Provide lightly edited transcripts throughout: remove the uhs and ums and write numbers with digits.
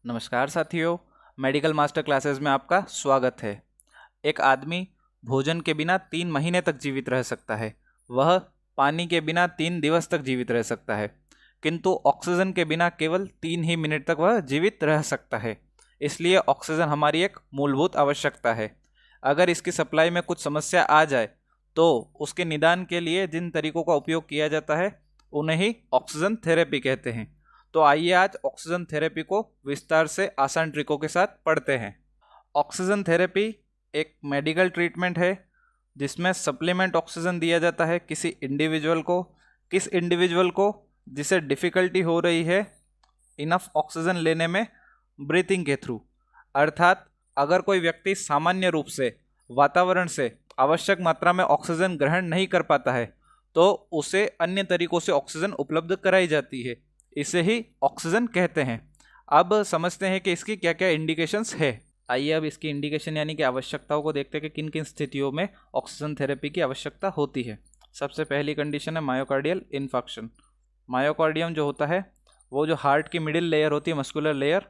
नमस्कार साथियों, medical master classes में आपका स्वागत है। एक आदमी भोजन के बिना 3 महीने तक जीवित रह सकता है। वह पानी के बिना 3 दिवस तक जीवित रह सकता है, किंतु ऑक्सीजन के बिना केवल 3 ही मिनट तक वह जीवित रह सकता है। इसलिए ऑक्सीजन हमारी एक मूलभूत आवश्यकता है। अगर इसकी सप्लाई में कुछ समस्या आ जाए तो उसके निदान के लिए जिन तरीकों का उपयोग किया जाता है उन्हें ही ऑक्सीजन थेरेपी कहते हैं। तो आइए आज ऑक्सीजन थेरेपी को विस्तार से आसान ट्रिकों के साथ पढ़ते हैं। ऑक्सीजन थेरेपी एक मेडिकल ट्रीटमेंट है जिसमें सप्लीमेंट ऑक्सीजन दिया जाता है किसी इंडिविजुअल को। किस इंडिविजुअल को? जिसे डिफ़िकल्टी हो रही है इनफ ऑक्सीजन लेने में ब्रीथिंग के थ्रू। अर्थात अगर कोई व्यक्ति सामान्य रूप से वातावरण से आवश्यक मात्रा में ऑक्सीजन ग्रहण नहीं कर पाता है तो उसे अन्य तरीकों से ऑक्सीजन उपलब्ध कराई जाती है। इसे ही ऑक्सीजन कहते हैं। अब समझते हैं कि इसकी क्या क्या इंडिकेशंस है। आइए अब इसकी इंडिकेशन यानी कि आवश्यकताओं को देखते हैं कि किन किन स्थितियों में ऑक्सीजन थेरेपी की आवश्यकता होती है। सबसे पहली कंडीशन है मायोकार्डियल इन्फाक्शन। मायोकार्डियम जो होता है वो जो हार्ट की मिडिल लेयर होती है, मस्कुलर लेयर,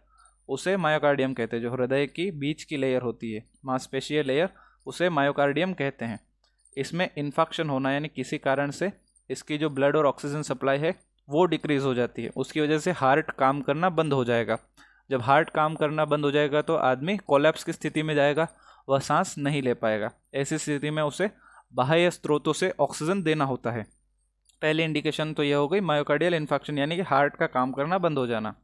उसे मायोकार्डियम कहते हैं। जो हृदय की बीच की लेयर होती है, मांसपेशीय लेयर, उसे मायोकार्डियम कहते हैं। इसमें इन्फाक्शन होना यानी किसी कारण से इसकी जो ब्लड और ऑक्सीजन सप्लाई है वो डिक्रीज़ हो जाती है। उसकी वजह से हार्ट काम करना बंद हो जाएगा। जब हार्ट काम करना बंद हो जाएगा तो आदमी कोलैप्स की स्थिति में जाएगा, वह सांस नहीं ले पाएगा। ऐसी स्थिति में उसे बाह्य स्रोतों से ऑक्सीजन देना होता है। पहली इंडिकेशन तो यह हो गई मायोकार्डियल इन्फाक्शन यानी कि हार्ट का काम करना बंद हो जाना।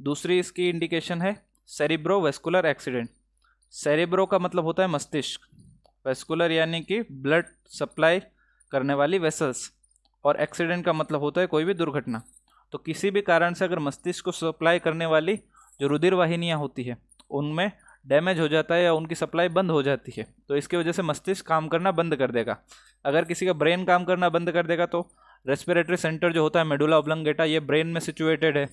दूसरी इसकी इंडिकेशन है सेरिब्रोवैस्कुलर एक्सीडेंट। सेरिब्रो का मतलब होता है मस्तिष्क, वैस्कुलर यानी कि ब्लड सप्लाई करने वाली वेसल्स, और एक्सीडेंट का मतलब होता है कोई भी दुर्घटना। तो किसी भी कारण से अगर मस्तिष्क को सप्लाई करने वाली जो रुधिर वाहिनियाँ होती है उनमें डैमेज हो जाता है या उनकी सप्लाई बंद हो जाती है तो इसकी वजह से मस्तिष्क काम करना बंद कर देगा। अगर किसी का ब्रेन काम करना बंद कर देगा तो रेस्पिरेटरी सेंटर जो होता है मेडुला ऑब्लंगेटा, ये ब्रेन में सिचुएटेड है,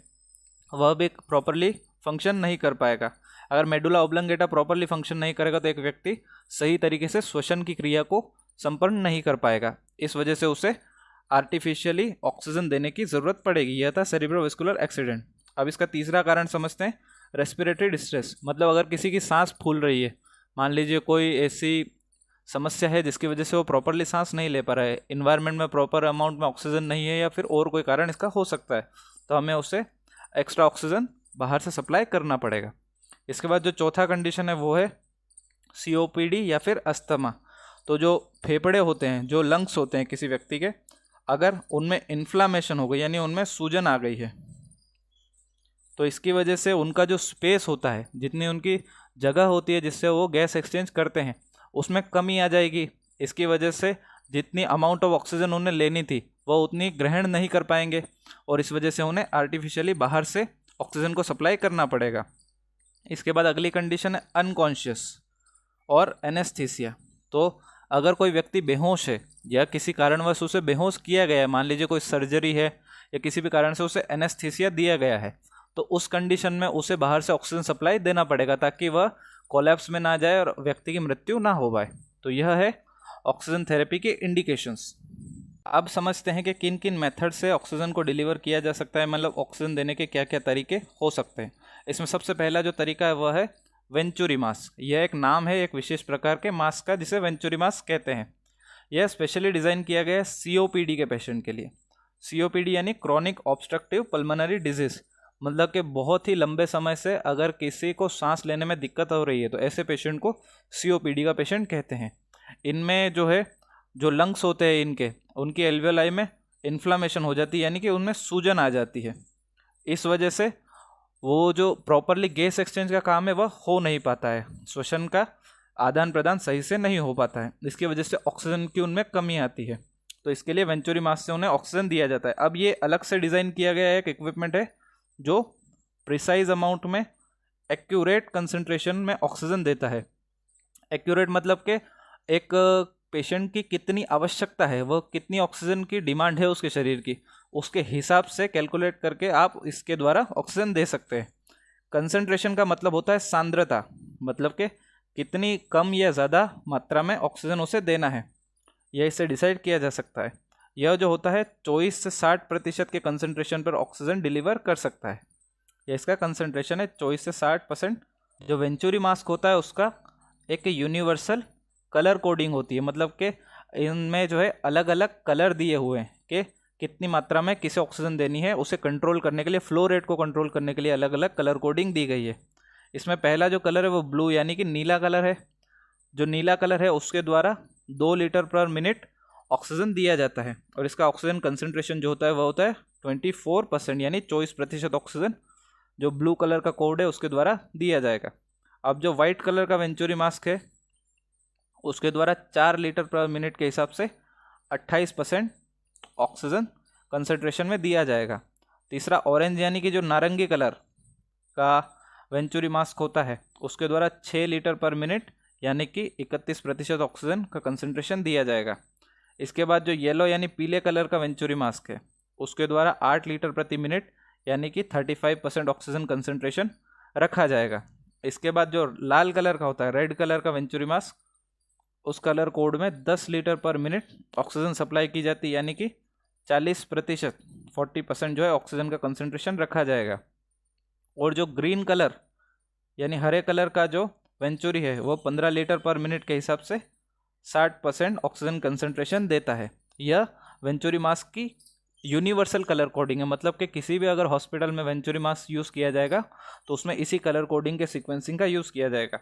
वह भी प्रॉपरली फंक्शन नहीं कर पाएगा। अगर मेडुला ऑब्लंगेटा प्रॉपरली फंक्शन नहीं करेगा तो एक व्यक्ति सही तरीके से श्वसन की क्रिया को संपन्न नहीं कर पाएगा। इस वजह से उसे आर्टिफिशियली ऑक्सीजन देने की ज़रूरत पड़ेगी। यह था सेरिब्रोवैस्कुलर एक्सीडेंट। अब इसका तीसरा कारण समझते हैं, रेस्पिरेटरी डिस्ट्रेस। मतलब अगर किसी की सांस फूल रही है, मान लीजिए कोई ऐसी समस्या है जिसकी वजह से वो प्रॉपरली सांस नहीं ले पा रहा है, इन्वायरमेंट में प्रॉपर अमाउंट में ऑक्सीजन नहीं है या फिर और कोई कारण इसका हो सकता है, तो हमें उसे एक्स्ट्रा ऑक्सीजन बाहर से सप्लाई करना पड़ेगा। इसके बाद जो चौथा कंडीशन है वो है COPD या फिर अस्थमा। तो जो फेफड़े होते हैं, जो लंग्स होते हैं किसी व्यक्ति के, अगर उनमें इन्फ्लामेशन हो गई यानी उनमें सूजन आ गई है तो इसकी वजह से उनका जो स्पेस होता है, जितनी उनकी जगह होती है जिससे वो गैस एक्सचेंज करते हैं, उसमें कमी आ जाएगी। इसकी वजह से जितनी अमाउंट ऑफ ऑक्सीजन उन्हें लेनी थी वो उतनी ग्रहण नहीं कर पाएंगे और इस वजह से उन्हें आर्टिफिशियली बाहर से ऑक्सीजन को सप्लाई करना पड़ेगा। इसके बाद अगली कंडीशन है अनकॉन्शियस और एनेस्थीसिया। तो अगर कोई व्यक्ति बेहोश है या किसी कारणवश उसे बेहोश किया गया है, मान लीजिए कोई सर्जरी है या किसी भी कारण से उसे एनेस्थीसिया दिया गया है, तो उस कंडीशन में उसे बाहर से ऑक्सीजन सप्लाई देना पड़ेगा ताकि वह कोलैप्स में ना जाए और व्यक्ति की मृत्यु ना हो पाए। तो यह है ऑक्सीजन थेरेपी के इंडिकेशंस। अब समझते हैं कि किन किन मेथड से ऑक्सीजन को डिलीवर किया जा सकता है, मतलब ऑक्सीजन देने के क्या क्या तरीके हो सकते हैं। इसमें सबसे पहला जो तरीका है वह है वेंचुरी मास्क। यह एक नाम है एक विशेष प्रकार के मास्क का जिसे वेंचुरी मास्क कहते हैं। यह स्पेशली डिज़ाइन किया गया है COPD के पेशेंट के लिए। COPD यानी क्रॉनिक ऑब्स्ट्रक्टिव पल्मोनरी डिजीज़, मतलब कि बहुत ही लंबे समय से अगर किसी को सांस लेने में दिक्कत हो रही है तो ऐसे पेशेंट को COPD का पेशेंट कहते हैं। इनमें जो है जो लंग्स होते हैं इनके, उनकी एल्वियोलाई में इन्फ्लामेशन हो जाती है यानी कि उनमें सूजन आ जाती है। इस वजह से वो जो प्रॉपरली गैस एक्सचेंज का काम है वह हो नहीं पाता है, श्वसन का आदान प्रदान सही से नहीं हो पाता है। इसकी वजह से ऑक्सीजन की उनमें कमी आती है। तो इसके लिए वेंचुरी मास्क से उन्हें ऑक्सीजन दिया जाता है। अब ये अलग से डिज़ाइन किया गया एक इक्विपमेंट है जो प्रिसाइज अमाउंट में एक्यूरेट कंसंट्रेशन में ऑक्सीजन देता है। एक्यूरेट मतलब कि एक पेशेंट की कितनी आवश्यकता है, वह कितनी ऑक्सीजन की डिमांड है उसके शरीर की, उसके हिसाब से कैलकुलेट करके आप इसके द्वारा ऑक्सीजन दे सकते हैं। कंसंट्रेशन का मतलब होता है सांद्रता, मतलब कि कितनी कम या ज़्यादा मात्रा में ऑक्सीजन उसे देना है, यह इससे डिसाइड किया जा सकता है। यह जो होता है 24 से 60% के कंसंट्रेशन पर ऑक्सीजन डिलीवर कर सकता है। ये इसका कंसंट्रेशन है 24 से 60%। जो वेंचुरी मास्क होता है उसका एक यूनिवर्सल कलर कोडिंग होती है, मतलब कि इनमें जो है अलग अलग कलर दिए हुए हैं कि कितनी मात्रा में किसे ऑक्सीजन देनी है, उसे कंट्रोल करने के लिए, फ्लो रेट को कंट्रोल करने के लिए अलग अलग कलर कोडिंग दी गई है। इसमें पहला जो कलर है वो ब्लू यानी कि नीला कलर है। जो नीला कलर है उसके द्वारा 2 लीटर पर मिनट ऑक्सीजन दिया जाता है और इसका ऑक्सीजन कंसंट्रेशन जो होता है वह होता है 24% यानी 24% ऑक्सीजन जो ब्लू कलर का कोड है उसके द्वारा दिया जाएगा। अब जो वाइट कलर का वेंचुरी मास्क है उसके द्वारा 4 लीटर पर मिनट के हिसाब से 28% ऑक्सीजन कंसंट्रेशन में दिया जाएगा। तीसरा ऑरेंज यानी कि जो नारंगी कलर का वेंचुरी मास्क होता है उसके द्वारा 6 लीटर पर मिनट यानी कि 31% ऑक्सीजन का कंसंट्रेशन दिया जाएगा। इसके बाद जो येलो यानी पीले कलर का वेंचुरी मास्क है उसके द्वारा 8 लीटर प्रति मिनट यानी कि 35% ऑक्सीजन कंसंट्रेशन रखा जाएगा। इसके बाद जो लाल कलर का होता है, रेड कलर का वेंचुरी मास्क, उस कलर कोड में 10 लीटर पर मिनट ऑक्सीजन सप्लाई की जाती है यानी कि 40% 40% जो है ऑक्सीजन का कंसंट्रेशन रखा जाएगा। और जो ग्रीन कलर यानी हरे कलर का जो वेंचुरी है वो 15 लीटर पर मिनट के हिसाब से 60% ऑक्सीजन कंसंट्रेशन देता है। यह वेंचुरी मास्क की यूनिवर्सल कलर कोडिंग है, मतलब कि किसी भी अगर हॉस्पिटल में वेंचुरी मास्क यूज़ किया जाएगा तो उसमें इसी कलर कोडिंग के सीक्वेंसिंग का यूज़ किया जाएगा।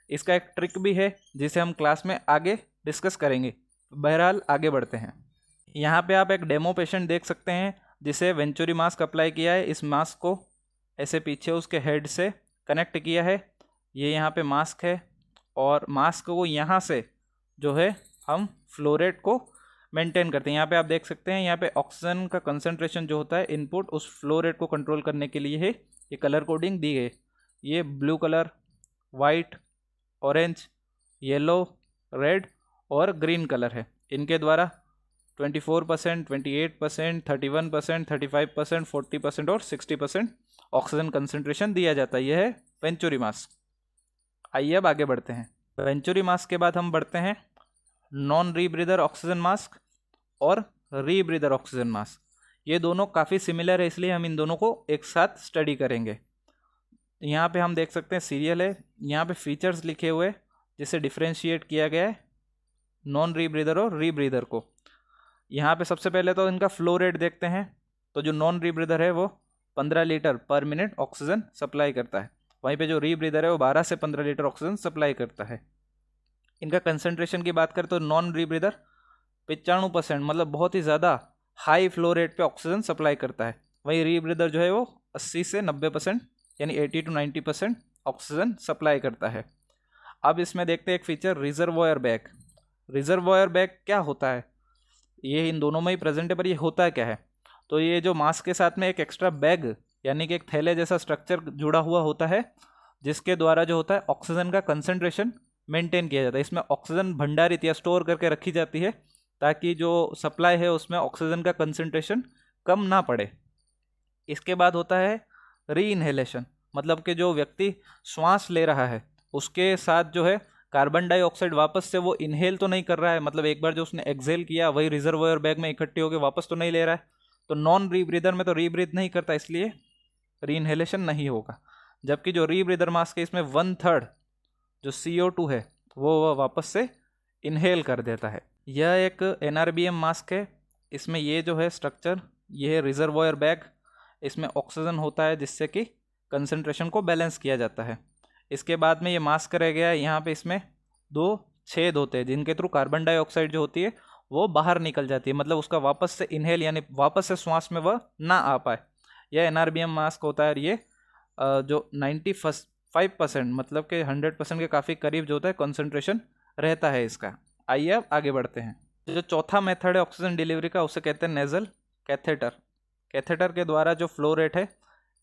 इसका एक ट्रिक भी है जिसे हम क्लास में आगे डिस्कस करेंगे। बहरहाल आगे बढ़ते हैं। यहाँ पे आप एक डेमो पेशेंट देख सकते हैं जिसे वेंचुरी मास्क अप्लाई किया है। इस मास्क को ऐसे पीछे उसके हेड से कनेक्ट किया है। ये यहाँ पे मास्क है और मास्क को यहाँ से जो है हम फ्लो रेट को मेंटेन करते हैं। यहाँ पे आप देख सकते हैं, यहाँ पे ऑक्सीजन का कंसंट्रेशन जो होता है इनपुट उस फ्लो रेट को कंट्रोल करने के लिए है ये कलर कोडिंग दी गई। ये blue colour, white, orange, yellow, red और ग्रीन कलर है। इनके द्वारा 24%, 28%, 31%, 35%, 40% और 60% ऑक्सीजन कंसंट्रेशन दिया जाता है। यह है वेंचुरी मास्क। आइए अब आगे बढ़ते हैं। वेंचुरी मास्क के बाद हम बढ़ते हैं नॉन रीब्रीदर ऑक्सीजन मास्क और रीब्रीदर ऑक्सीजन मास्क। ये दोनों काफ़ी सिमिलर है इसलिए हम इन दोनों को एक साथ स्टडी करेंगे। यहाँ पे हम देख सकते हैं सीरियल है, यहाँ पे फीचर्स लिखे हुए जिसे डिफ्रेंशिएट किया गया है नॉन रीब्रीदर और रीब्रीदर को। यहाँ पे सबसे पहले तो इनका फ्लो रेट देखते हैं। तो जो नॉन रीब्रीदर है वो 15 लीटर पर मिनट ऑक्सीजन सप्लाई करता है, वहीं पे जो रीब्रीदर है वो 12 से 15 लीटर ऑक्सीजन सप्लाई करता है। इनका कंसंट्रेशन की बात करें तो नॉन रीब्रीदर 95% मतलब बहुत ही ज़्यादा हाई फ्लो रेट पे ऑक्सीजन सप्लाई करता है, वहीं रीब्रीदर जो है वो 80 से 90% यानी 80 to 90% ऑक्सीजन सप्लाई करता है। अब इसमें देखते हैं एक feature reservoir bag. Reservoir bag क्या होता है, ये इन दोनों में ही प्रेजेंट है, पर ये होता क्या है। तो ये जो मास्क के साथ में एक एक्स्ट्रा बैग यानी कि एक थैले जैसा स्ट्रक्चर जुड़ा हुआ होता है जिसके द्वारा जो होता है ऑक्सीजन का कंसंट्रेशन मेंटेन किया जाता है। इसमें ऑक्सीजन भंडारित या स्टोर करके रखी जाती है ताकि जो सप्लाई है उसमें ऑक्सीजन का कंसंट्रेशन कम ना पड़े। इसके बाद होता है री इनहेलेशन, मतलब कि जो व्यक्ति श्वास ले रहा है उसके साथ जो है कार्बन डाइऑक्साइड वापस से वो इनहेल तो नहीं कर रहा है, मतलब एक बार जो उसने एक्सहेल किया वही रिजर्वॉयर बैग में इकट्ठी होकर वापस तो नहीं ले रहा है। तो नॉन रीब्रीदर में तो रीब्रीथ नहीं करता इसलिए री इनहेलेशन नहीं होगा। जबकि जो रीब्रीदर मास्क है इसमें 1/3 जो CO2 है वो वापस से इनहेल कर देता है। यह एक NRBM मास्क है। इसमें ये जो है स्ट्रक्चर ये है रिजर्वॉयर बैग, इसमें ऑक्सीजन होता है जिससे कि कंसंट्रेशन को बैलेंस किया जाता है। इसके बाद में ये मास्क रह गया है, यहाँ पे इसमें 2 छेद होते हैं जिनके थ्रू कार्बन डाइऑक्साइड जो होती है वो बाहर निकल जाती है, मतलब उसका वापस से इनहेल यानी वापस से श्वास में वह ना आ पाए। यह NRBM मास्क होता है और ये जो 95% मतलब कि 100% के काफ़ी करीब जो होता है कंसंट्रेशन रहता है इसका। आइए अब आगे बढ़ते हैं। जो चौथा मेथड है ऑक्सीजन डिलीवरी का उसे कहते हैं नेजल कैथेटर। कैथेटर के द्वारा जो फ्लो रेट है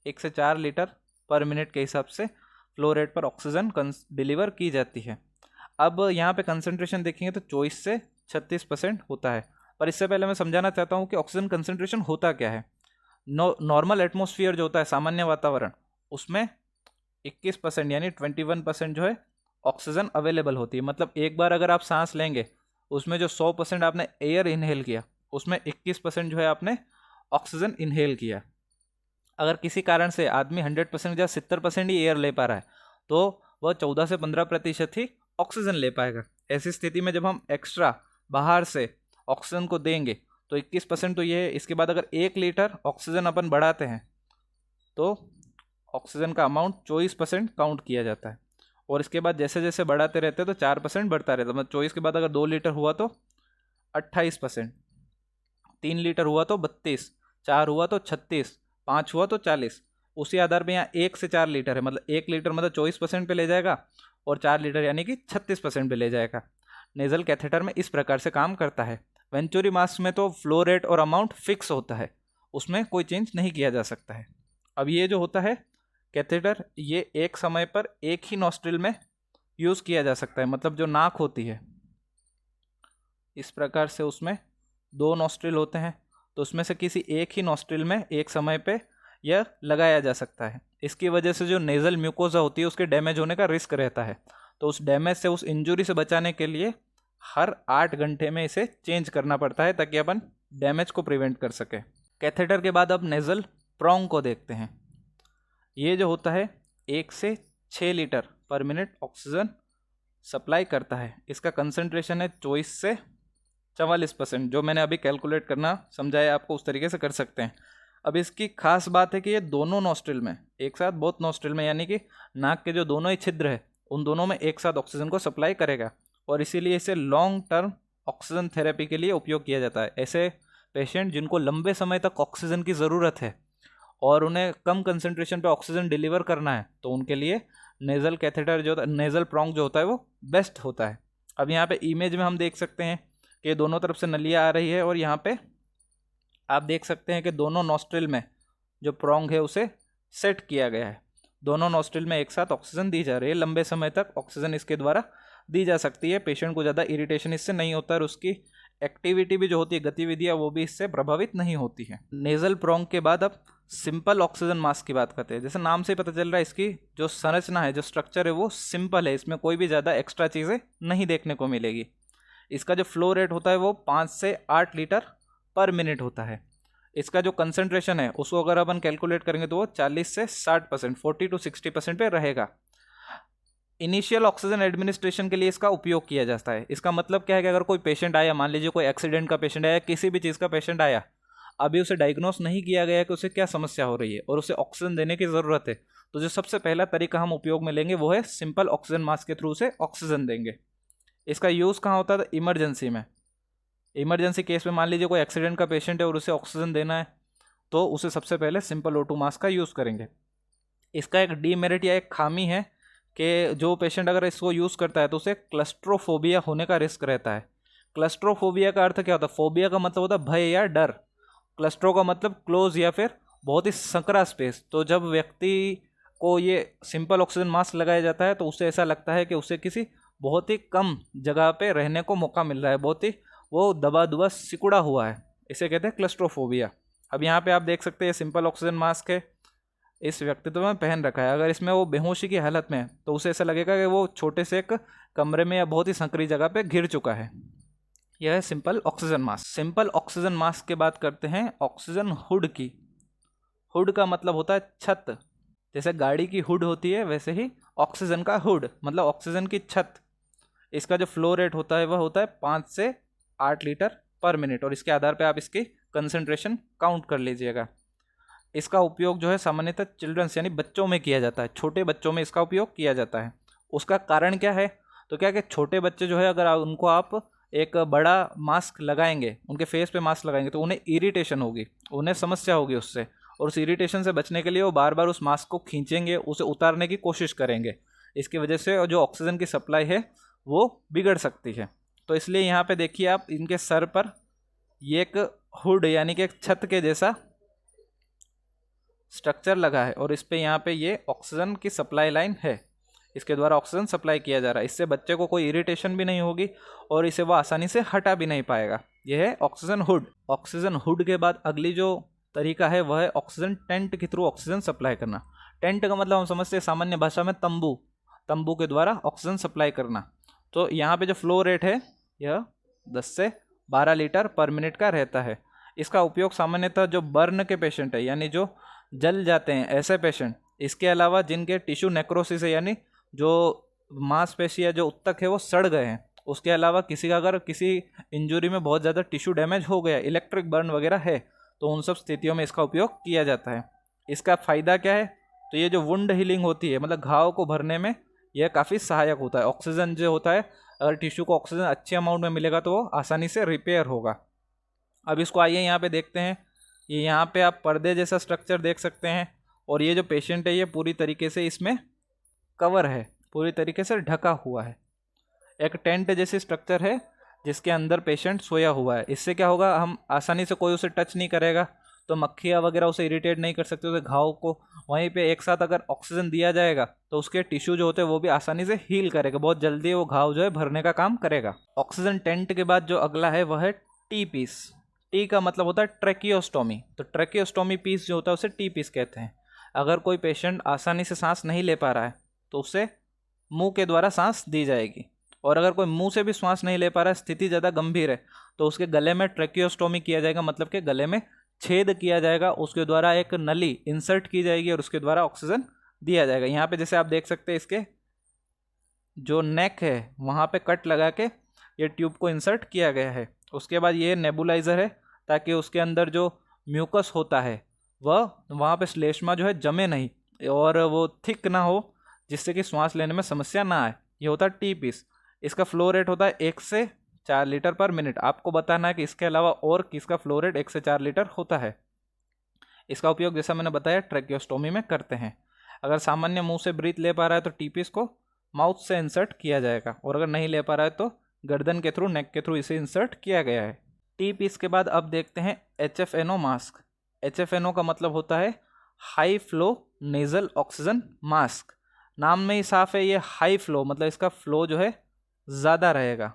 1 से 4 लीटर पर मिनट के हिसाब से फ्लो रेट पर ऑक्सीजन डिलीवर की जाती है। अब यहाँ पे कंसंट्रेशन देखेंगे तो 24 से 36% होता है, पर इससे पहले मैं समझाना चाहता हूँ कि ऑक्सीजन कंसंट्रेशन होता क्या है। नॉर्मल एटमॉस्फेयर जो होता है सामान्य वातावरण उसमें 21% यानी 21% जो है ऑक्सीजन अवेलेबल होती है, मतलब एक बार अगर आप सांस लेंगे उसमें जो 100% आपने एयर इनहेल किया उसमें 21% जो है आपने ऑक्सीजन इनहेल किया। अगर किसी कारण से आदमी 100% या 70% ही एयर ले पा रहा है तो वह 14 से 15% ही ऑक्सीजन ले पाएगा। ऐसी स्थिति में जब हम एक्स्ट्रा बाहर से ऑक्सीजन को देंगे तो 21% तो ये है। इसके बाद अगर 1 लीटर ऑक्सीजन अपन बढ़ाते हैं तो ऑक्सीजन का अमाउंट 24% काउंट किया जाता है। और इसके बाद जैसे जैसे बढ़ाते रहते हैं तो 4% बढ़ता रहता है। मतलब 24 के बाद अगर 2 लीटर हुआ तो 28%, 3 लीटर हुआ तो 32, 4 हुआ तो 36, 5 हुआ तो 40। उसी आधार पे यहाँ 1 से 4 लीटर है, मतलब 1 लीटर मतलब 24% पे ले जाएगा और 4 लीटर यानी कि 36% पे ले जाएगा। नेजल कैथेटर में इस प्रकार से काम करता है। वेंचुरी मास्क में तो फ्लो रेट और अमाउंट फिक्स होता है, उसमें कोई चेंज नहीं किया जा सकता है। अब ये जो होता है कैथेटर, ये एक समय पर एक ही नॉस्ट्रिल में यूज़ किया जा सकता है। मतलब जो नाक होती है इस प्रकार से उसमें 2 नॉस्ट्रिल होते हैं, तो उसमें से किसी एक ही नॉस्ट्रिल में एक समय पे यह लगाया जा सकता है। इसकी वजह से जो नेज़ल म्यूकोजा होती है उसके डैमेज होने का रिस्क रहता है, तो उस डैमेज से, उस इंजरी से बचाने के लिए हर 8 घंटे में इसे चेंज करना पड़ता है ताकि अपन डैमेज को प्रिवेंट कर सके। कैथेटर के बाद अब नेज़ल प्रोंग को देखते हैं। ये जो होता है 1 से 6 लीटर पर मिनट ऑक्सीजन सप्लाई करता है। इसका कंसंट्रेशन है 24 से 44%, जो मैंने अभी कैलकुलेट करना समझाया आपको, उस तरीके से कर सकते हैं। अब इसकी खास बात है कि ये दोनों नॉस्ट्रिल में एक साथ, बोथ नॉस्ट्रिल में यानी कि नाक के जो दोनों ही छिद्र है उन दोनों में एक साथ ऑक्सीजन को सप्लाई करेगा, और इसीलिए इसे लॉन्ग टर्म ऑक्सीजन थेरेपी के लिए उपयोग किया जाता है। ऐसे पेशेंट जिनको लंबे समय तक ऑक्सीजन की ज़रूरत है और उन्हें कम कंसंट्रेशन पे ऑक्सीजन डिलीवर करना है तो उनके लिए नेज़ल कैथेटर जो नेज़ल प्रोंग जो होता है वो बेस्ट होता है। अब यहाँ पे इमेज में हम देख सकते हैं कि दोनों तरफ से नलियाँ आ रही है और यहाँ पे आप देख सकते हैं कि दोनों नॉस्ट्रिल में जो प्रोंग है उसे सेट किया गया है। दोनों नॉस्ट्रिल में एक साथ ऑक्सीजन दी जा रही है, लंबे समय तक ऑक्सीजन इसके द्वारा दी जा सकती है। पेशेंट को ज़्यादा इरिटेशन इससे नहीं होता और उसकी एक्टिविटी भी जो होती है, गतिविधियाँ, वो भी इससे प्रभावित नहीं होती है। नेज़ल प्रोंग के बाद अब सिंपल ऑक्सीजन मास्क की बात करते हैं। जैसे नाम से पता चल रहा है इसकी जो संरचना है, जो स्ट्रक्चर है वो सिंपल है, इसमें कोई भी ज़्यादा एक्स्ट्रा चीज़ें नहीं देखने को मिलेगी। इसका जो फ्लो रेट होता है वो 5 से 8 लीटर पर मिनट होता है। इसका जो कंसंट्रेशन है उसको अगर अपन कैलकुलेट करेंगे तो वो 40 से 60%, 40 to 60% पे रहेगा। इनिशियल ऑक्सीजन एडमिनिस्ट्रेशन के लिए इसका उपयोग किया जाता है। इसका मतलब क्या है कि अगर कोई पेशेंट आया, मान लीजिए कोई एक्सीडेंट का पेशेंट आया, किसी भी चीज़ का पेशेंट आया, अभी उसे डायग्नोस नहीं किया गया कि उसे क्या समस्या हो रही है और उसे ऑक्सीजन देने की ज़रूरत है, तो जो सबसे पहला तरीका हम उपयोग में लेंगे वो है सिंपल ऑक्सीजन मास्क के थ्रू से ऑक्सीजन देंगे। इसका यूज़ कहाँ होता है? इमरजेंसी में। इमरजेंसी केस में मान लीजिए कोई एक्सीडेंट का पेशेंट है और उसे ऑक्सीजन देना है तो उसे सबसे पहले सिंपल O2 मास्क का यूज़ करेंगे। इसका एक डीमेरिट या एक खामी है कि जो पेशेंट अगर इसको यूज़ करता है तो उसे क्लस्ट्रोफोबिया होने का रिस्क रहता है। क्लस्ट्रोफोबिया का अर्थ क्या होता है? फोबिया का मतलब होता है भय या डर। क्लस्ट्रो का मतलब क्लोज या फिर बहुत ही संकरा स्पेस। तो जब व्यक्ति को ये सिंपल ऑक्सीजन मास्क लगाया जाता है तो उसे ऐसा लगता है कि उसे किसी बहुत ही कम जगह पे रहने को मौका मिल रहा है, बहुत ही वो दबा दुबा सिकुड़ा हुआ है, इसे कहते हैं क्लस्ट्रोफोबिया। अब यहाँ पे आप देख सकते हैं सिंपल ऑक्सीजन मास्क है, इस व्यक्तित्व में पहन रखा है। अगर इसमें वो बेहोशी की हालत में है तो उसे ऐसा लगेगा कि वो छोटे से एक कमरे में या बहुत ही संकरी जगह पे घिर चुका है। यह है simple oxygen mask. Simple oxygen mask के बात करते हैं ऑक्सीजन हुड की। हुड का मतलब होता है छत। जैसे गाड़ी की हुड होती है वैसे ही ऑक्सीजन का हुड मतलब ऑक्सीजन की छत। इसका जो फ्लो रेट होता है वह होता है 5 से 8 लीटर पर मिनट, और इसके आधार पे आप इसकी कंसंट्रेशन काउंट कर लीजिएगा। इसका उपयोग जो है सामान्यतः चिल्ड्रंस यानी बच्चों में किया जाता है, छोटे बच्चों में इसका उपयोग किया जाता है। उसका कारण क्या है? तो क्या कि छोटे बच्चे जो है अगर उनको आप एक बड़ा मास्क लगाएंगे, उनके फेस पे मास्क लगाएंगे तो उन्हें इरिटेशन होगी, उन्हें समस्या होगी उससे, और उस इरिटेशन से बचने के लिए वो बार बार उस मास्क को खींचेंगे, उसे उतारने की कोशिश करेंगे। इसकी वजह से जो ऑक्सीजन की सप्लाई है वो बिगड़ सकती है। तो इसलिए यहाँ पे देखिए आप, इनके सर पर ये एक हुड यानी कि एक छत के जैसा स्ट्रक्चर लगा है और इस पे यहाँ पे ये ऑक्सीजन की सप्लाई लाइन है, इसके द्वारा ऑक्सीजन सप्लाई किया जा रहा है। इससे बच्चे को कोई इरिटेशन भी नहीं होगी और इसे वो आसानी से हटा भी नहीं पाएगा। यह है ऑक्सीजन हुड। ऑक्सीजन हुड के बाद अगली जो तरीका है वह है ऑक्सीजन टेंट के थ्रू ऑक्सीजन सप्लाई करना। टेंट का मतलब हम समझते हैं सामान्य भाषा में तंबू, तंबू के द्वारा ऑक्सीजन सप्लाई करना। तो यहाँ पे जो फ्लो रेट है यह 10 से 12 लीटर पर मिनट का रहता है। इसका उपयोग सामान्यतः जो बर्न के पेशेंट है, यानी जो जल जाते हैं ऐसे पेशेंट, इसके अलावा जिनके टिश्यू नेक्रोसिस है यानी जो मांसपेशी या जो उत्तक है वो सड़ गए हैं, उसके अलावा किसी का अगर किसी इंजरी में बहुत ज़्यादा टिश्यू डैमेज हो गया, इलेक्ट्रिक बर्न वगैरह है, तो उन सब स्थितियों में इसका उपयोग किया जाता है। इसका फ़ायदा क्या है, तो ये जो वुंड हीलिंग होती है, मतलब घाव को भरने में यह काफ़ी सहायक होता है। ऑक्सीजन जो होता है, अगर टिश्यू को ऑक्सीजन अच्छे अमाउंट में मिलेगा तो वो आसानी से रिपेयर होगा। अब इसको आइए यहाँ पे देखते हैं। ये यहाँ पे आप पर्दे जैसा स्ट्रक्चर देख सकते हैं, और ये जो पेशेंट है ये पूरी तरीके से इसमें कवर है, पूरी तरीके से ढका हुआ है। एक टेंट जैसी स्ट्रक्चर है जिसके अंदर पेशेंट सोया हुआ है। इससे क्या होगा, हम आसानी से कोई उसे टच नहीं करेगा, तो मक्खियाँ वगैरह उसे इरिटेट नहीं कर सकते उसे घाव को। वहीं पे एक साथ अगर ऑक्सीजन दिया जाएगा तो उसके टिश्यू जो होते हैं वो भी आसानी से हील करेगा, बहुत जल्दी वो घाव जो है भरने का काम करेगा। ऑक्सीजन टेंट के बाद जो अगला है वह है टी पीस। टी का मतलब होता है ट्रेकियोस्टोमी, तो ट्रेकियोस्टोमी पीस जो होता है उसे टी पीस कहते हैं। अगर कोई पेशेंट आसानी से सांस नहीं ले पा रहा है तो उसे मुंह के द्वारा सांस दी जाएगी, और अगर कोई मुंह से भी सांस नहीं ले पा रहा है, स्थिति ज़्यादा गंभीर है, तो उसके गले में ट्रेकियोस्टोमी किया जाएगा, मतलब कि गले में छेद किया जाएगा, उसके द्वारा एक नली इंसर्ट की जाएगी और उसके द्वारा ऑक्सीजन दिया जाएगा। यहाँ पे जैसे आप देख सकते हैं इसके जो नेक है वहाँ पे कट लगा के ये ट्यूब को इंसर्ट किया गया है। उसके बाद ये नेबुलाइज़र है ताकि उसके अंदर जो म्यूकस होता है वह वहाँ पे श्लेष्मा जो है जमे नहीं और वो थिक ना हो, जिससे कि सांस लेने में समस्या ना आए। ये होता है टी पीस। इसका फ्लो रेट होता है 1 से 4 लीटर पर मिनट। आपको बताना है कि इसके अलावा और किसका फ्लो रेट 1 से 4 लीटर होता है। इसका उपयोग जैसा मैंने बताया ट्रेकियोस्टोमी में करते हैं। अगर सामान्य मुंह से ब्रीथ ले पा रहा है तो टी पीस को माउथ से इंसर्ट किया जाएगा, और अगर नहीं ले पा रहा है तो गर्दन के थ्रू, नेक के थ्रू इसे इंसर्ट किया गया है। टी पीस के बाद अब देखते हैं HFNO मास्क। HFNO का मतलब होता है high flow nasal oxygen mask. नाम में ही साफ है, ये हाई फ्लो मतलब इसका फ्लो जो है ज़्यादा रहेगा।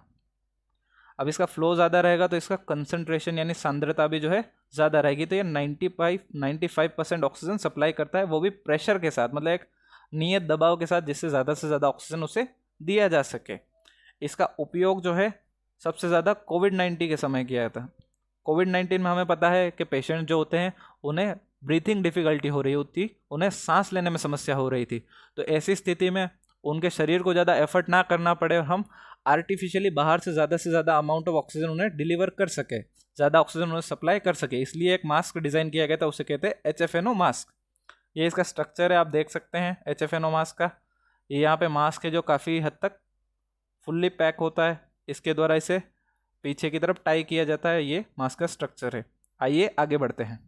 अब इसका फ्लो ज़्यादा रहेगा तो इसका कंसंट्रेशन यानी सांद्रता भी जो है ज़्यादा रहेगी। तो ये 95% ऑक्सीजन सप्लाई करता है, वो भी प्रेशर के साथ, मतलब एक नियत दबाव के साथ, जिससे ज़्यादा से ज़्यादा ऑक्सीजन उसे दिया जा सके। इसका उपयोग जो है सबसे ज़्यादा कोविड-19 के समय किया था। कोविड-19 में हमें पता है कि पेशेंट जो होते हैं उन्हें ब्रीथिंग डिफ़िकल्टी हो रही होती, उन्हें सांस लेने में समस्या हो रही थी। तो ऐसी स्थिति में उनके शरीर को ज़्यादा एफर्ट ना करना पड़े और हम आर्टिफिशियली बाहर से ज़्यादा अमाउंट ऑफ ऑक्सीजन उन्हें डिलीवर कर सके, ज़्यादा ऑक्सीजन उन्हें सप्लाई कर सके, इसलिए एक मास्क डिज़ाइन किया गया था, उसे कहते हैं HFNO मास्क। ये इसका स्ट्रक्चर है, आप देख सकते हैं HFNO मास्क का। ये यहाँ पे मास्क है जो काफ़ी हद तक फुल्ली पैक होता है, इसके द्वारा इसे पीछे की तरफ टाई किया जाता है। ये मास्क का स्ट्रक्चर है। आइए आगे बढ़ते हैं।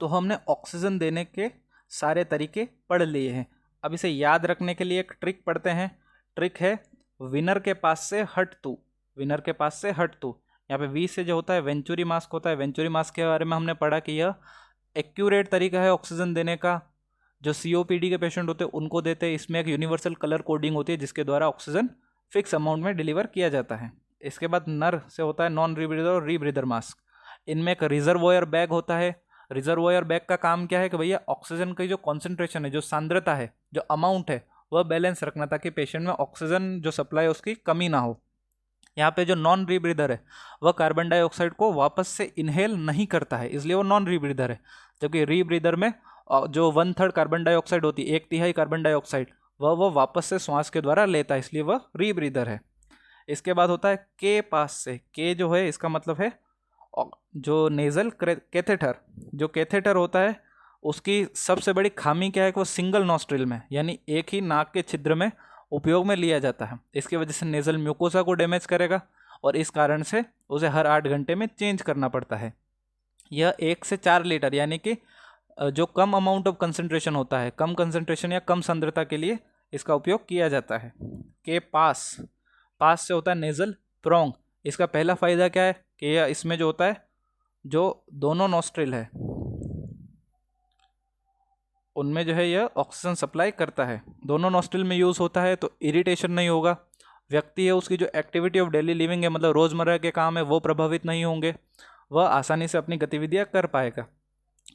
तो हमने ऑक्सीजन देने के सारे तरीके पढ़ लिए हैं। अब इसे याद रखने के लिए एक ट्रिक पढ़ते हैं। ट्रिक है विनर के पास से हट तू। विनर के पास से हट तू। यहाँ पे वी से जो होता है वेंचुरी मास्क होता है। वेंचुरी मास्क के बारे में हमने पढ़ा कि यह एक्यूरेट तरीका है ऑक्सीजन देने का। जो COPD के पेशेंट होते हैं उनको देते हैं। इसमें एक यूनिवर्सल कलर कोडिंग होती है जिसके द्वारा ऑक्सीजन फिक्स अमाउंट में डिलीवर किया जाता है। इसके बाद नर से होता है नॉन रीब्रीदर और रीब्रीदर मास्क। इनमें एक रिजर्वोयर बैग होता है। रिजर्वोयर बैग का काम क्या है कि भैया ऑक्सीजन की जो कॉन्सेंट्रेशन है, जो सांद्रता है, जो अमाउंट है, वह बैलेंस रखना ताकि पेशेंट में ऑक्सीजन जो सप्लाई है उसकी कमी ना हो। यहाँ पे जो नॉन रीब्रीदर है वह कार्बन डाइऑक्साइड को वापस से इनहेल नहीं करता है, इसलिए वो नॉन रीब्रीदर है। जबकि रीब्रीदर में जो 1/3 कार्बन डाइऑक्साइड होती है, 1/3 कार्बन डाइऑक्साइड, वह वापस से श्वास के द्वारा लेता है, इसलिए वह रीब्रीदर है। इसके बाद होता है के पास से। के जो है इसका मतलब है जो नेजल कैथेटर। जो कैथेटर होता है उसकी सबसे बड़ी खामी क्या है कि वो सिंगल नॉस्ट्रिल में यानी एक ही नाक के छिद्र में उपयोग में लिया जाता है। इसकी वजह से नेजल म्यूकोसा को डैमेज करेगा और इस कारण से उसे हर 8 घंटे में चेंज करना पड़ता है। यह 1 से 4 लीटर यानी कि जो कम अमाउंट ऑफ कंसंट्रेशन होता है, कम कंसंट्रेशन या कम सांद्रता के लिए इसका उपयोग किया जाता है। के पास। पास से होता है नेजल प्रोंग। इसका पहला फ़ायदा क्या है कि यह इसमें जो होता है, जो दोनों नॉस्ट्रिल है उनमें जो है यह ऑक्सीजन सप्लाई करता है। दोनों नॉस्ट्रिल में यूज़ होता है तो इरिटेशन नहीं होगा। व्यक्ति है उसकी जो एक्टिविटी ऑफ डेली लिविंग है, मतलब रोज़मर्रा के काम है, वो प्रभावित नहीं होंगे। वह आसानी से अपनी गतिविधियाँ कर पाएगा।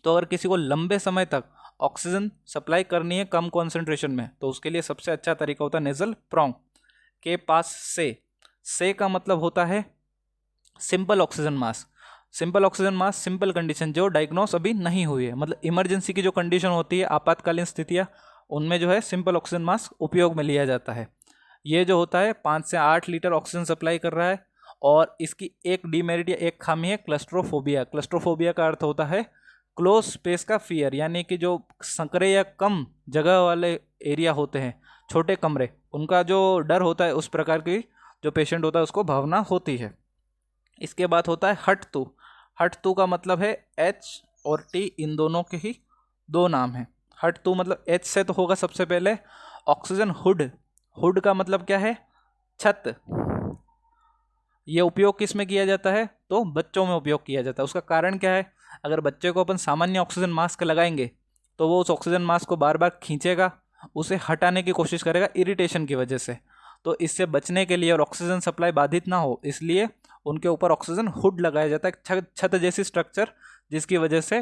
तो अगर किसी को लंबे समय तक ऑक्सीजन सप्लाई करनी है कम कॉन्सेंट्रेशन में, तो उसके लिए सबसे अच्छा तरीका होता है नेजल प्रोंग। के पास से का मतलब होता है simple oxygen mask. Simple oxygen mask simple condition जो डायग्नोस अभी नहीं हुई है, मतलब इमरजेंसी की जो कंडीशन होती है, आपातकालीन स्थितियाँ, उनमें जो है सिंपल ऑक्सीजन मास्क उपयोग में लिया जाता है। ये जो होता है 5 से 8 लीटर ऑक्सीजन सप्लाई कर रहा है। और इसकी एक डीमेरिट या एक खामी है क्लस्ट्रोफोबिया। क्लस्ट्रोफोबिया का अर्थ होता है क्लोज स्पेस का फियर, यानी कि जो संकरे या कम जगह वाले एरिया होते हैं, छोटे कमरे, उनका जो डर होता है, उस प्रकार की जो पेशेंट होता है उसको भावना होती है। इसके बाद होता है हट टू। हट टू का मतलब है एच और टी, इन दोनों के ही दो नाम हैं। हट टू मतलब एच से तो होगा सबसे पहले ऑक्सीजन हुड। हुड का मतलब क्या है? छत। ये उपयोग किस में किया जाता है? तो बच्चों में उपयोग किया जाता है। उसका कारण क्या है? अगर बच्चे को अपन सामान्य ऑक्सीजन मास्क लगाएंगे तो वो उस ऑक्सीजन मास्क को बार बार खींचेगा, उसे हटाने की कोशिश करेगा इरिटेशन की वजह से। तो इससे बचने के लिए और ऑक्सीजन सप्लाई बाधित ना हो, इसलिए उनके ऊपर ऑक्सीजन हुड लगाया जाता है, छत जैसी स्ट्रक्चर, जिसकी वजह से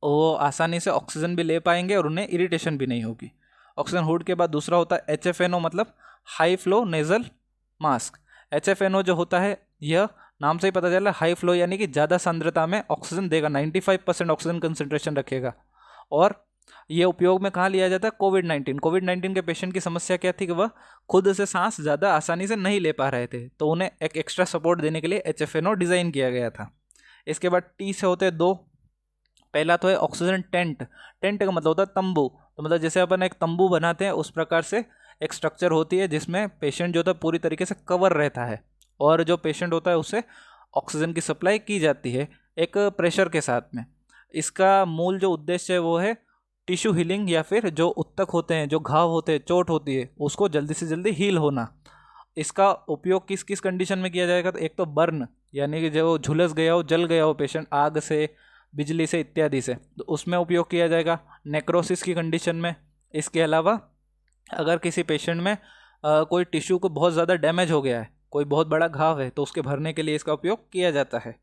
वो आसानी से ऑक्सीजन भी ले पाएंगे और उन्हें इरिटेशन भी नहीं होगी। ऑक्सीजन हुड के बाद दूसरा होता है HFNO, मतलब high flow nasal mask. HFNO जो होता है, यह नाम से ही पता चला, हाई फ्लो यानी कि ज़्यादा सांद्रता में ऑक्सीजन देगा, 95% ऑक्सीजन कंसंट्रेशन रखेगा। और ये उपयोग में कहाँ लिया जाता है? कोविड-19 के पेशेंट की समस्या क्या थी कि वह खुद से सांस ज़्यादा आसानी से नहीं ले पा रहे थे, तो उन्हें एक एक्स्ट्रा सपोर्ट देने के लिए HFNO डिज़ाइन किया गया था। इसके बाद टी से होते हैं दो। पहला तो है ऑक्सीजन टेंट। टेंट का मतलब होता है तंबू। तो मतलब जैसे अपन एक तंबू बनाते हैं, उस प्रकार से एक स्ट्रक्चर होती है जिसमें पेशेंट जो होता है पूरी तरीके से कवर रहता है, और जो पेशेंट होता है उसे ऑक्सीजन की सप्लाई की जाती है एक प्रेशर के साथ में। इसका मूल जो उद्देश्य है वो है टिश्यू हीलिंग, या फिर जो उत्तक होते हैं, जो घाव होते हैं, चोट होती है, उसको जल्दी से जल्दी हील होना। इसका उपयोग किस किस कंडीशन में किया जाएगा? तो एक तो बर्न, यानी कि जो झुलस गया हो, जल गया हो पेशेंट आग से, बिजली से इत्यादि से, तो उसमें उपयोग किया जाएगा। नेक्रोसिस की कंडीशन में। इसके अलावा अगर किसी पेशेंट में कोई टिश्यू को बहुत ज़्यादा डैमेज हो गया है, कोई बहुत बड़ा घाव है, तो उसके भरने के लिए इसका उपयोग किया जाता है।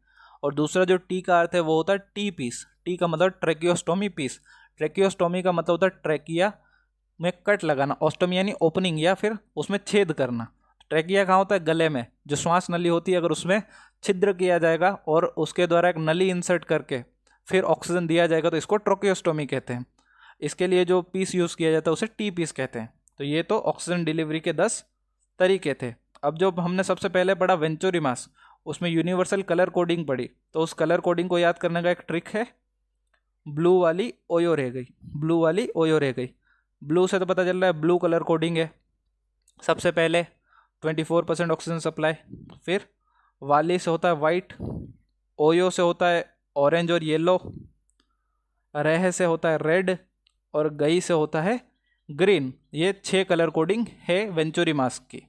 और दूसरा जो टी का अर्थ है वो होता है टी पीस। टी का मतलब ट्रेकियोस्टोमी पीस। ट्रेकियोस्टोमी का मतलब होता है ट्रेकिया में कट लगाना, ऑस्टोमी यानी ओपनिंग या फिर उसमें छेद करना। ट्रेकिया कहाँ होता है? गले में, जो श्वास नली होती है, अगर उसमें छिद्र किया जाएगा और उसके द्वारा एक नली इंसर्ट करके फिर ऑक्सीजन दिया जाएगा, तो इसको ट्रोकियोस्टोमी कहते हैं। इसके लिए जो पीस यूज़ किया जाता है उसे टी पीस कहते हैं। तो ये तो ऑक्सीजन डिलीवरी के 10 तरीके थे। अब जो हमने सबसे पहले पढ़ा वेंचुरी मास्क, उसमें यूनिवर्सल कलर कोडिंग पढ़ी, तो उस कलर कोडिंग को याद करने का एक ट्रिक है, ब्लू वाली ओयो रह गई, ब्लू वाली ओयो रह गई। ब्लू से तो पता चल रहा है ब्लू कलर कोडिंग है। सबसे पहले 24% ऑक्सीजन सप्लाई, फिर वाली से होता है वाइट, ओयो से होता है ऑरेंज और येलो, रह से होता है रेड, और गई से होता है ग्रीन। ये 6 कलर कोडिंग है वेंचुरी मास्क की।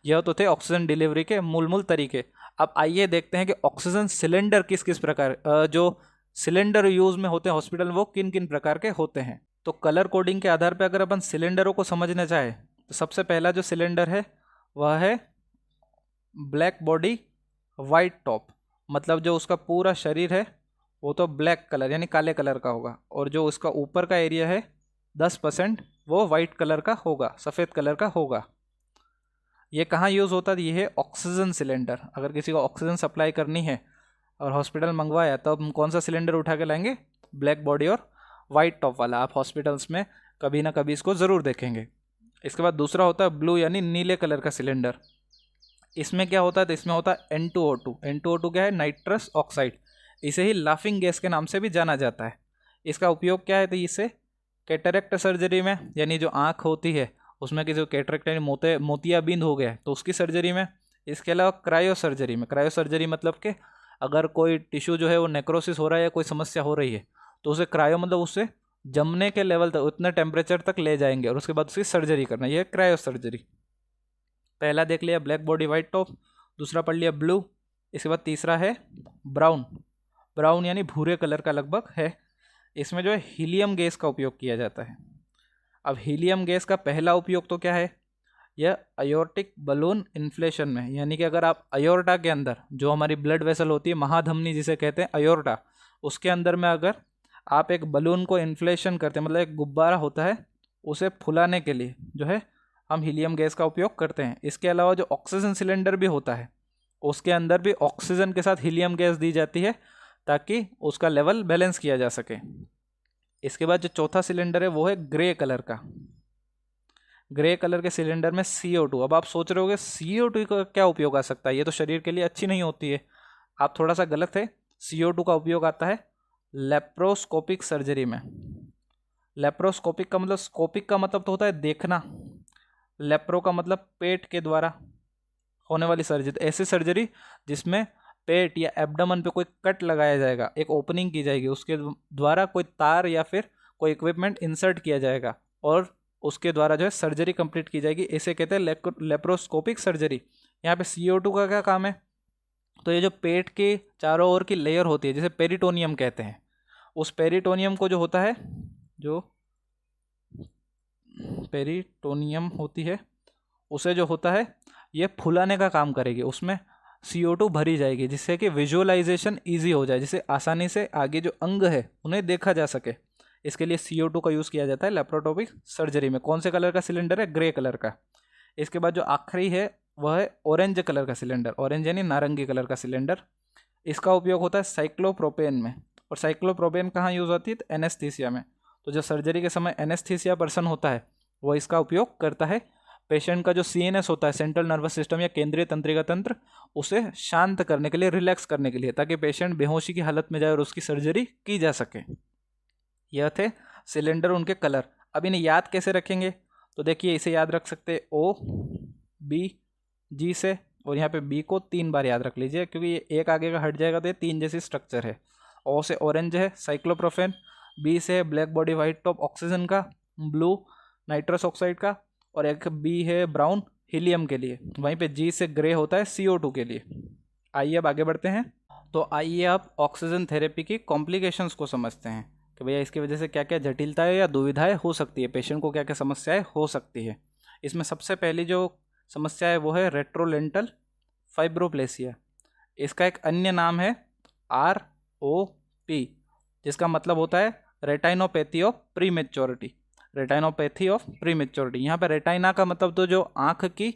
यह तो थे ऑक्सीजन डिलीवरी के मूल तरीके। अब आइए देखते हैं कि ऑक्सीजन सिलेंडर किस किस प्रकार, जो सिलेंडर यूज़ में होते हैं हॉस्पिटल, वो किन किन प्रकार के होते हैं। तो कलर कोडिंग के आधार पर अगर अपन सिलेंडरों को समझना चाहें, तो सबसे पहला जो सिलेंडर है वह है ब्लैक बॉडी वाइट टॉप, मतलब जो उसका पूरा शरीर है वो तो ब्लैक कलर यानी काले कलर का होगा, और जो उसका ऊपर का एरिया है 10% वो वाइट कलर का होगा, सफ़ेद कलर का होगा। ये कहाँ यूज़ होता है? ये है ऑक्सीजन सिलेंडर। अगर किसी को ऑक्सीजन सप्लाई करनी है और हॉस्पिटल मंगवाया, तो हम कौन सा सिलेंडर उठा के लाएंगे? ब्लैक बॉडी और वाइट टॉप वाला। आप हॉस्पिटल्स में कभी ना कभी इसको ज़रूर देखेंगे। इसके बाद दूसरा होता है ब्लू यानी नीले कलर का सिलेंडर। इसमें क्या होता है? तो इसमें होता है N2O2। N2O2 क्या है? Nitrous oxide. इसे ही लाफिंग गैस के नाम से भी जाना जाता है। इसका उपयोग क्या है? तो इसे कैटरेक्ट सर्जरी में, यानी जो आँख होती है उसमें कि जो कैटरेक्ट यानी मोतियाबिंद हो गया है, तो उसकी सर्जरी में। इसके अलावा क्रायो सर्जरी में। क्रायो सर्जरी मतलब कि अगर कोई टिश्यू जो है वो नेक्रोसिस हो रहा है या कोई समस्या हो रही है, तो उसे क्रायो मतलब उससे जमने के लेवल तक, उतने टेम्परेचर तक ले जाएंगे और उसके बाद उसकी सर्जरी करना, यह है क्रायो सर्जरी। पहला देख लिया ब्लैक बॉडी वाइट टॉप, दूसरा पढ़ लिया ब्लू। इसके बाद तीसरा है ब्राउन। ब्राउन यानी भूरे कलर का लगभग है। इसमें जो है हीलियम गैस का उपयोग किया जाता है। अब हीलियम गैस का पहला उपयोग तो क्या है? यह अयोर्टिक बलून इन्फ्लेशन में, यानी कि अगर आप अयोर्टा के अंदर, जो हमारी ब्लड वेसल होती है, महाधमनी जिसे कहते हैं अयोर्टा, उसके अंदर में अगर आप एक बलून को इन्फ्लेशन करते हैं, मतलब एक गुब्बारा होता है, उसे फुलाने के लिए जो है हम हीलियम गैस का उपयोग करते हैं। इसके अलावा जो ऑक्सीजन सिलेंडर भी होता है, उसके अंदर भी ऑक्सीजन के साथ हीलियम गैस दी जाती है ताकि उसका लेवल बैलेंस किया जा सके। इसके बाद जो चौथा सिलेंडर है वो है ग्रे कलर का। ग्रे कलर के सिलेंडर में CO2। अब आप सोच रहे होगे CO2 का क्या उपयोग आ सकता है, ये तो शरीर के लिए अच्छी नहीं होती है। आप थोड़ा सा गलत है। CO2 का उपयोग आता है लेप्रोस्कोपिक सर्जरी में। लेप्रोस्कोपिक का मतलब, स्कोपिक का मतलब तो होता है देखना, लेप्रो का मतलब पेट के द्वारा होने वाली सर्जरी। ऐसी सर्जरी जिसमें पेट या एब्डोमेन पे कोई कट लगाया जाएगा, एक ओपनिंग की जाएगी, उसके द्वारा कोई तार या फिर कोई इक्विपमेंट इंसर्ट किया जाएगा और उसके द्वारा जो है सर्जरी कंप्लीट की जाएगी। इसे कहते हैं लेप्रोस्कोपिक सर्जरी। यहाँ पे CO2 का क्या काम है, तो ये जो पेट के चारों ओर की लेयर होती है जिसे पेरिटोनियम कहते हैं, उस पेरिटोनियम को जो होता है, जो पेरिटोनियम होती है उसे जो होता है ये फुलाने का काम करेगी। उसमें CO2 भरी जाएगी जिससे कि विजुअलाइजेशन ईजी हो जाए, जिससे आसानी से आगे जो अंग है उन्हें देखा जा सके। इसके लिए CO2 का यूज़ किया जाता है लेप्रोस्कोपिक सर्जरी में। कौन से कलर का सिलेंडर है, ग्रे कलर का। इसके बाद जो आखिरी है वह है ऑरेंज कलर का सिलेंडर, ऑरेंज यानी नारंगी कलर का सिलेंडर। इसका उपयोग होता है साइक्लोप्रोपेन में। और साइक्लोप्रोपेन कहाँ यूज़ होती है, तो एनेस्थीसिया में। तो जो सर्जरी के समय एनेस्थीसिया पर्सन होता है वो इसका उपयोग करता है। पेशेंट का जो CNS होता है, सेंट्रल नर्वस सिस्टम या केंद्रीय तंत्रिका तंत्र, उसे शांत करने के लिए, रिलैक्स करने के लिए, ताकि पेशेंट बेहोशी की हालत में जाए और उसकी सर्जरी की जा सके। यह थे सिलेंडर, उनके कलर। अब इन्हें याद कैसे रखेंगे, तो देखिए इसे याद रख सकते हैं OBG से, और यहाँ पे B को 3 बार याद रख लीजिए क्योंकि ये एक आगे का हट जाएगा तो ये 3 जैसी स्ट्रक्चर है। O से ऑरेंज है साइक्लोप्रोपेन, B से black body white top oxygen का, ब्लू नाइट्रस ऑक्साइड का, और एक B है ब्राउन हीलियम के लिए। वहीं पे G से ग्रे होता है CO2 के लिए। आइए अब आगे बढ़ते हैं। तो आइए आप ऑक्सीजन थेरेपी की कॉम्प्लिकेशंस को समझते हैं कि भैया इसकी वजह से क्या क्या जटिलताएं या दुविधाएं हो सकती है, पेशेंट को क्या क्या समस्याएं हो सकती है। इसमें सबसे पहली जो समस्या है वो है रेट्रोलेंटल फाइब्रोप्लेसिया। इसका एक अन्य नाम है ROP, जिसका मतलब होता है रेटाइनोपैथी ऑफ प्रीमेच्योरिटी। रेटाइनोपैथी of prematurity. यहाँ पर रेटाइना का मतलब तो जो आँख की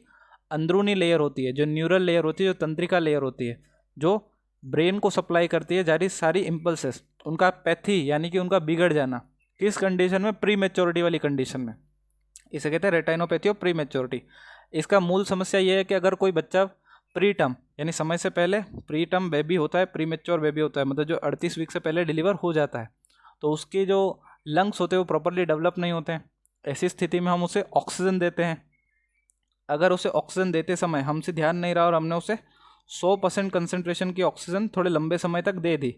अंदरूनी लेयर होती है, जो न्यूरल लेयर होती है, जो तंत्रिका लेयर होती है, जो ब्रेन को सप्लाई करती है जारी सारी इम्पल्सेस, उनका पैथी यानी कि उनका बिगड़ जाना। किस कंडीशन में, प्री मेच्योरिटी वाली कंडीशन में। इसे कहते हैं रेटाइनोपैथी ऑफ प्री मेच्योरिटी। इसका मूल समस्या यह है कि अगर कोई बच्चा प्री टर्म यानी समय से पहले, प्री टर्म बेबी होता है, प्री मेच्योर बेबी होता है, मतलब जो 38 वीक से पहले डिलीवर हो जाता है, तो उसके जो लंग्स होते हैं वो प्रॉपरली डेवलप नहीं होते हैं। ऐसी स्थिति में हम उसे ऑक्सीजन देते हैं। अगर उसे ऑक्सीजन देते समय हमसे ध्यान नहीं रहा और हमने उसे 100% कंसंट्रेशन की ऑक्सीजन थोड़े लंबे समय तक दे दी,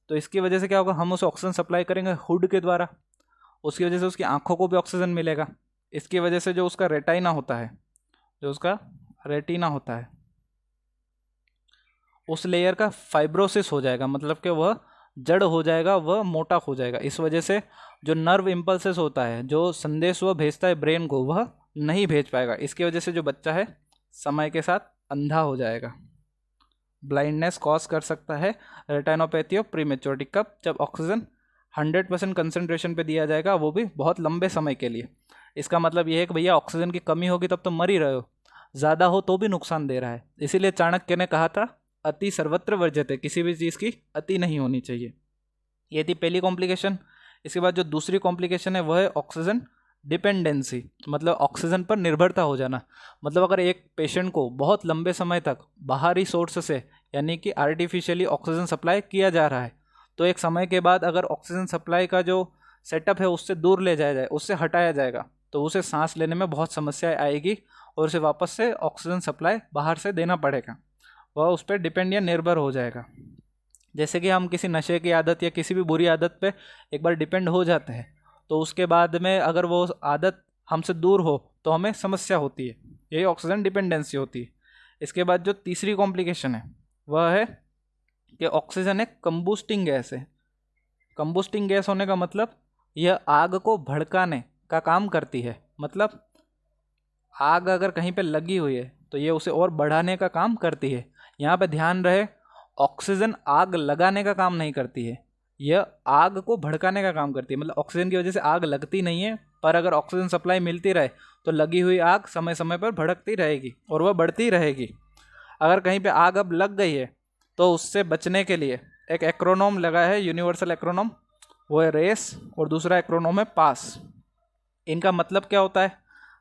तो इसकी वजह से क्या होगा, हम उसे ऑक्सीजन सप्लाई करेंगे हुड के द्वारा, उसकी वजह से उसकी आंखों को भी ऑक्सीजन मिलेगा। इसकी वजह से जो उसका रेटाइना होता है, जो उसका रेटिना होता है, उस लेयर का फाइब्रोसिस हो जाएगा, मतलब कि वह जड़ हो जाएगा, वह मोटा हो जाएगा। इस वजह से जो नर्व इम्पल्सेस होता है, जो संदेश वह भेजता है ब्रेन को, वह नहीं भेज पाएगा। इसकी वजह से जो बच्चा है समय के साथ अंधा हो जाएगा, ब्लाइंडनेस कॉज कर सकता है रेटाइनोपैथी ऑफ प्रीमेच्योरिटी। कब, जब ऑक्सीजन 100% कंसंट्रेशन पे दिया जाएगा, वो भी बहुत लंबे समय के लिए। इसका मतलब ये है कि भैया ऑक्सीजन की कमी होगी तब तो मर ही रहे हो, ज़्यादा हो तो भी नुकसान दे रहा है। इसीलिए चाणक्य ने कहा था अति सर्वत्र वर्ज्यते, किसी भी चीज़ की अति नहीं होनी चाहिए। ये थी पहली कॉम्प्लिकेशन। इसके बाद जो दूसरी कॉम्प्लिकेशन है वह है ऑक्सीजन डिपेंडेंसी, मतलब ऑक्सीजन पर निर्भरता हो जाना। मतलब अगर एक पेशेंट को बहुत लंबे समय तक बाहरी सोर्स से यानी कि आर्टिफिशियली ऑक्सीजन सप्लाई किया जा रहा है, तो एक समय के बाद अगर ऑक्सीजन सप्लाई का जो सेटअप है उससे दूर ले जाया जाए, उससे हटाया जाएगा, तो उसे सांस लेने में बहुत समस्याएं आएगी और उसे वापस से ऑक्सीजन सप्लाई बाहर से देना पड़ेगा। वह उस पर डिपेंड या निर्भर हो जाएगा। जैसे कि हम किसी नशे की आदत या किसी भी बुरी आदत पे एक बार डिपेंड हो जाते हैं, तो उसके बाद में अगर वो आदत हमसे दूर हो तो हमें समस्या होती है। यही ऑक्सीजन डिपेंडेंसी होती है। इसके बाद जो तीसरी कॉम्प्लिकेशन है वह है कि ऑक्सीजन एक कंबुस्टिंग गैस है। कंबुस्टिंग गैस होने का मतलब यह आग को भड़काने का काम करती है। मतलब आग अगर कहीं पे लगी हुई है तो ये उसे और बढ़ाने का काम करती है। यहाँ पे ध्यान रहे, ऑक्सीजन आग लगाने का काम नहीं करती है, यह आग को भड़काने का काम करती है। मतलब ऑक्सीजन की वजह से आग लगती नहीं है, पर अगर ऑक्सीजन सप्लाई मिलती रहे तो लगी हुई आग समय समय पर भड़कती रहेगी और वह बढ़ती रहेगी। अगर कहीं पे आग अब लग गई है तो उससे बचने के लिए एक एक्रोनॉम लगा है, यूनिवर्सल एक्रोनॉम, वो है रेस, और दूसरा एक्रोनॉम है पास। इनका मतलब क्या होता है?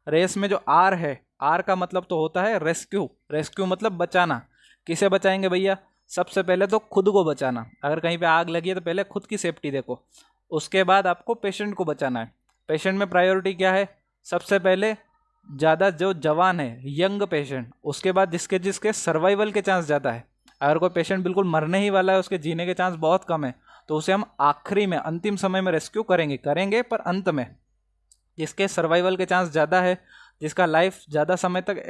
रेस में जो आर है, आर का मतलब तो होता है रेस्क्यू। रेस्क्यू मतलब बचाना। किसे बचाएंगे भैया? सबसे पहले तो खुद को बचाना। अगर कहीं पे आग लगी है तो पहले खुद की सेफ्टी देखो, उसके बाद आपको पेशेंट को बचाना है। पेशेंट में प्रायोरिटी क्या है? सबसे पहले ज़्यादा जो जवान है, यंग पेशेंट, उसके बाद जिसके जिसके सर्वाइवल के चांस ज़्यादा है। अगर कोई पेशेंट बिल्कुल मरने ही वाला है, उसके जीने के चांस बहुत कम है, तो उसे हम आखिरी में, अंतिम समय में रेस्क्यू करेंगे पर अंत में। जिसके सर्वाइवल के चांस ज़्यादा है, जिसका लाइफ ज़्यादा समय तक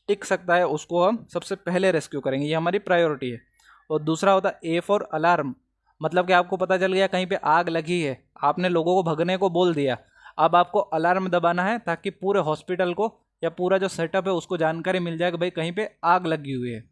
टिक सकता है, उसको हम सबसे पहले रेस्क्यू करेंगे। ये हमारी प्रायोरिटी है। और दूसरा होता है ए फॉर अलार्म। मतलब कि आपको पता चल गया कहीं पे आग लगी है, आपने लोगों को भगने को बोल दिया, अब आपको अलार्म दबाना है ताकि पूरे हॉस्पिटल को या पूरा जो सेटअप है उसको जानकारी मिल जाए कि भाई कहीं पे आग लगी हुई है।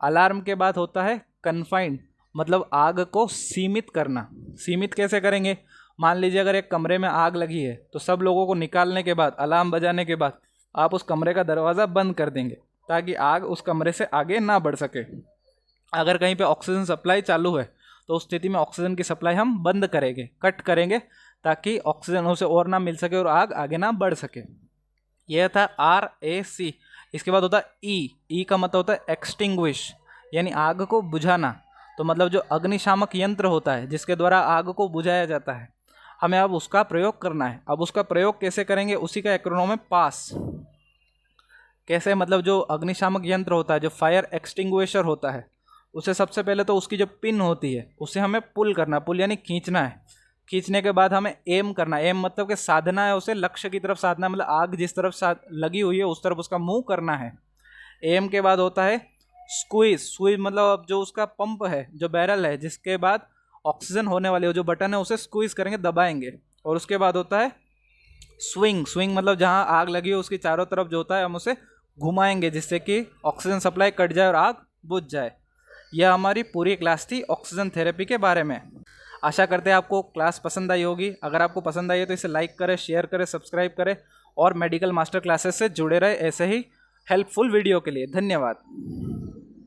अलार्म के बाद होता है कन्फाइंड, मतलब आग को सीमित करना। सीमित कैसे करेंगे? मान लीजिए अगर एक कमरे में आग लगी है तो सब लोगों को निकालने के बाद, अलार्म बजाने के बाद आप उस कमरे का दरवाज़ा बंद कर देंगे ताकि आग उस कमरे से आगे ना बढ़ सके। अगर कहीं पे ऑक्सीजन सप्लाई चालू है तो उस स्थिति में ऑक्सीजन की सप्लाई हम बंद करेंगे, कट करेंगे, ताकि ऑक्सीजन उसे और ना मिल सके और आग आगे ना बढ़ सके। यह था RAC। इसके बाद होता है ई का मतलब होता है एक्सटिंग्विश, यानी आग को बुझाना। तो मतलब जो अग्निशामक यंत्र होता है जिसके द्वारा आग को बुझाया जाता है, हमें अब उसका प्रयोग करना है। अब उसका प्रयोग कैसे करेंगे? उसी का एक्रोनॉम है पास। कैसे? मतलब जो अग्निशामक यंत्र होता है, जो फायर एक्सटिंग्विशर होता है, उसे सबसे पहले तो उसकी जो पिन होती है उसे हमें पुल करना, पुल यानी खींचना है। खींचने के बाद हमें एम करना। एम मतलब कि साधना है, उसे लक्ष्य की तरफ साधना, मतलब आग जिस तरफ लगी हुई है उस तरफ उसका मुंह करना है। एम के बाद होता है स्क्वीज। स्क्वीज मतलब जो उसका पंप है, जो बैरल है, जिसके बाद ऑक्सीजन होने वाली है, जो बटन है उसे स्क्वीज करेंगे, दबाएंगे। और उसके बाद होता है स्विंग। स्विंग मतलब जहाँ आग लगी हो उसकी चारों तरफ जो होता है हम उसे घुमाएंगे, जिससे कि ऑक्सीजन सप्लाई कट जाए और आग बुझ जाए। यह हमारी पूरी क्लास थी ऑक्सीजन थेरेपी के बारे में। आशा करते हैं आपको क्लास पसंद आई होगी। अगर आपको पसंद आई है तो इसे लाइक करें, शेयर करें, सब्सक्राइब करें, और मेडिकल मास्टर क्लासेस से जुड़े रहे ऐसे ही हेल्पफुल वीडियो के लिए। धन्यवाद।